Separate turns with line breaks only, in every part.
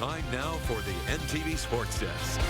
Time now for the NTV Sports Desk.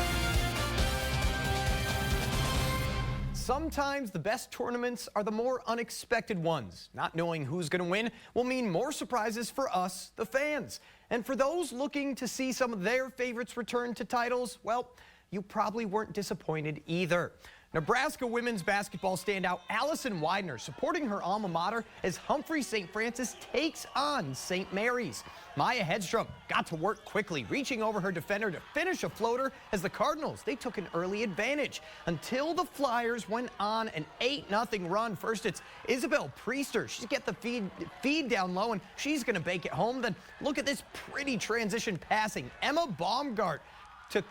Sometimes the best tournaments are the more unexpected ones. Not knowing who's going to win will mean more surprises for us, the fans. And for those looking to see some of their favorites return to titles, well, you probably weren't disappointed either. Nebraska women's basketball standout Allison Widener supporting her alma mater as Humphrey St. Francis takes on St. Mary's. Maya Hedstrom got to work quickly, reaching over her defender to finish a floater as the Cardinals, they took an early advantage until the Flyers went on an 8-0 run. First, it's Isabel Priester. She's get the feed down low, and she's going to bake it home. Then look at this pretty transition passing. Emma Baumgart to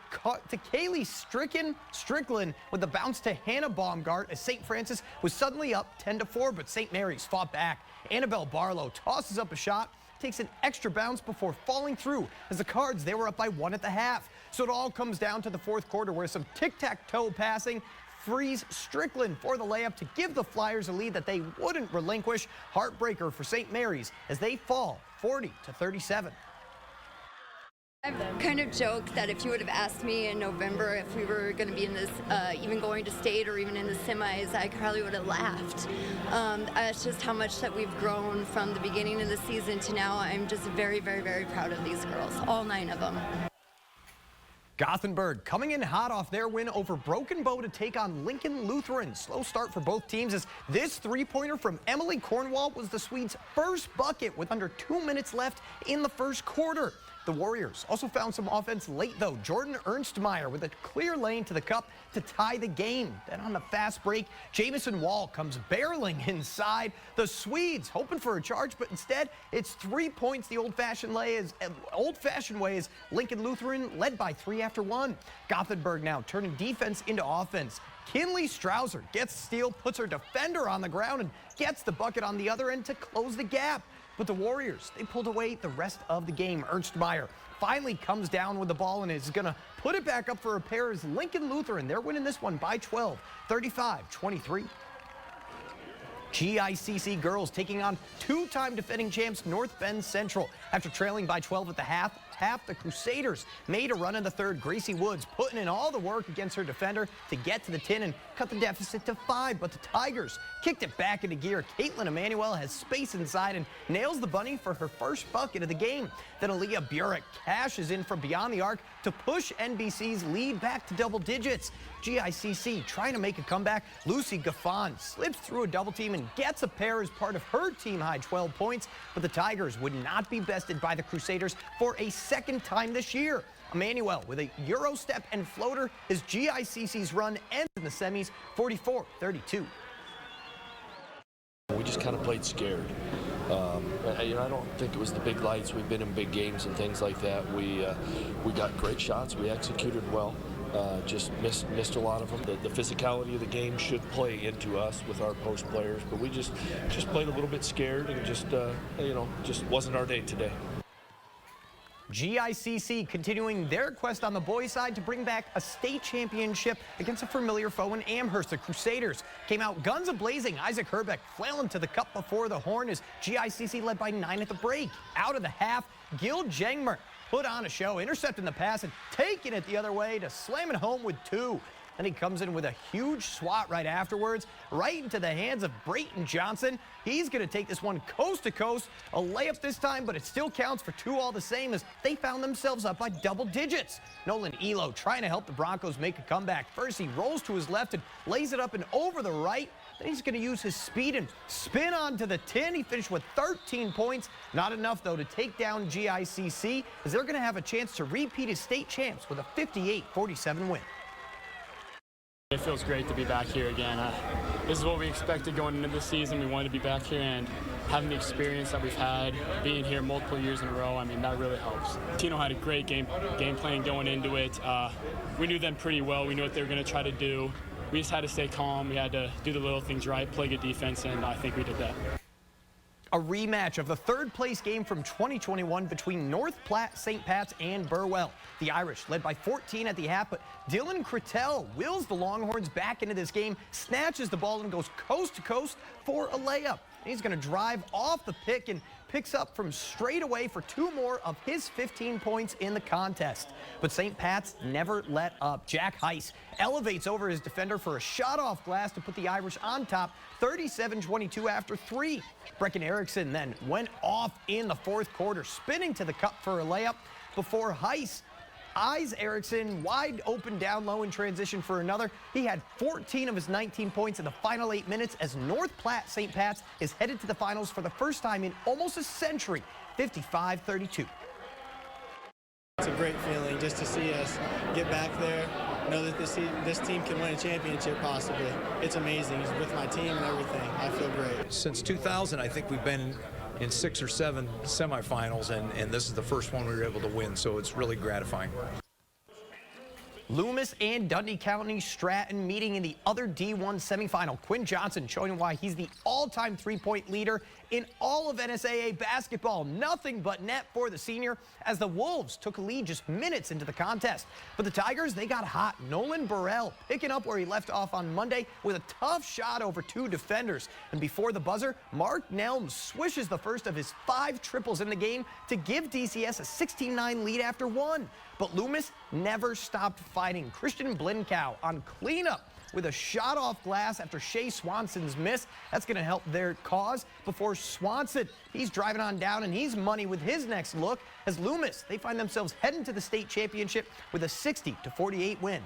Kaylee Strickland with the bounce to Hannah Baumgart as St. Francis was suddenly up 10-4, but St. Mary's fought back. Annabelle Barlow tosses up a shot, takes an extra bounce before falling through as the Cards, they were up by 1 at the half. So it all comes down to the fourth quarter where some tic-tac-toe passing frees Strickland for the layup to give the Flyers a lead that they wouldn't relinquish. Heartbreaker for St. Mary's as they fall 40-37.
I've kind of joked that if you would have asked me in November if we were going to be in this, even going to state or even in the semis, I probably would have laughed. That's just how much that we've grown from the beginning of the season to now. I'm just very, very, very proud of these girls, all 9 of them.
Gothenburg coming in hot off their win over Broken Bow to take on Lincoln Lutheran. Slow start for both teams as this three-pointer from Emily Cornwall was the Swedes' first bucket with under 2 minutes left in the first quarter. The Warriors also found some offense late, though. Jordan Ernstmeyer with a clear lane to the cup to tie the game. Then on the fast break, Jamison Wall comes barreling inside. The Swedes hoping for a charge, but instead it's 3 points the old-fashioned way is Lincoln Lutheran led by 3 after 1. Gothenburg now turning defense into offense. Kinley Strausser gets the steal, puts her defender on the ground, and gets the bucket on the other end to close the gap. But the Warriors, they pulled away the rest of the game. Ernstmeyer finally comes down with the ball and is going to put it back up for a pair as Lincoln Lutheran. They're winning this one by 12, 35-23. GICC girls taking on two-time defending champs North Bend Central. After trailing by 12 at the half, the Crusaders made a run in the third. Gracie Woods putting in all the work against her defender to get to the 10 and cut the deficit to 5, but the Tigers kicked it back into gear. Caitlin Emanuel has space inside and nails the bunny for her first bucket of the game. Then Aaliyah Burek cashes in from beyond the arc to push NBC's lead back to double digits. GICC trying to make a comeback. Lucy Gaffon slips through a double team and gets a pair as part of her team-high 12 points, but the Tigers would not be bested by the Crusaders for a second time this year. Emanuel with a Euro step and floater as GICC's run ends in the semis 44-32.
We just kind of played scared. I don't think it was the big lights. We've been in big games and things like that. We got great shots. We executed well. Just missed a lot of them. The physicality of the game should play into us with our post players, but we just played a little bit scared and just wasn't our day today.
GICC continuing their quest on the boys' side to bring back a state championship against a familiar foe in Amherst. The Crusaders came out guns a-blazing. Isaac Herbeck flailing to the cup before the horn as GICC led by 9 at the break. Out of the half, Gil Jengmer put on a show, intercepting the pass and taking it the other way to slam it home with 2. Then he comes in with a huge swat right afterwards, right into the hands of Brayton Johnson. He's going to take this one coast to coast. A layup this time, but it still counts for 2 all the same as they found themselves up by double digits. Nolan Elo trying to help the Broncos make a comeback. First, he rolls to his left and lays it up and over the right. Then he's going to use his speed and spin onto the 10. He finished with 13 points. Not enough, though, to take down GICC as they're going to have a chance to repeat as state champs with a 58-47 win.
It feels great to be back here again. This is what we expected going into the season. We wanted to be back here, and having the experience that we've had, being here multiple years in a row, I mean, that really helps. Latino had a great game plan going into it. We knew them pretty well. We knew what they were going to try to do. We just had to stay calm. We had to do the little things right, play good defense, and I think we did that.
A rematch of the third-place game from 2021 between North Platte, St. Pat's, and Burwell. The Irish led by 14 at the half, but Dylan Cretell wills the Longhorns back into this game, snatches the ball, and goes coast to coast for a layup. He's going to drive off the pick and picks up from straight away for 2 more of his 15 points in the contest. But St. Pat's never let up. Jack Heiss elevates over his defender for a shot off glass to put the Irish on top 37-22 after 3. Brecken Eriksson then went off in the 4th quarter, spinning to the cup for a layup before Heiss eyes Eriksson wide open down low in transition for another. He had 14 of his 19 points in the final 8 minutes as North Platte St. Pat's is headed to the finals for the first time in almost a century, 55-32.
It's a great feeling just to see us get back there, know that this team can win a championship possibly. It's amazing. With my team and everything, I feel great.
Since 2000, I think we've been in 6 or 7 semifinals, and this is the first one we were able to win, so it's really gratifying.
Loomis and Dundee County Stratton meeting in the other D1 semifinal. Quinn Johnson showing why he's the all-time three-point leader in all of NSAA basketball. Nothing but net for the senior as the Wolves took a lead just minutes into the contest. But the Tigers, they got hot. Nolan Burwell picking up where he left off on Monday with a tough shot over 2 defenders. And before the buzzer, Mark Nelms swishes the first of his 5 triples in the game to give DCS a 16-9 lead after 1. But Loomis never stopped fighting. Christian Blinkow on cleanup with a shot off glass after Shea Swanson's miss. That's going to help their cause before Swanson, he's driving on down and he's money with his next look as Loomis, they find themselves heading to the state championship with a 60-48 win.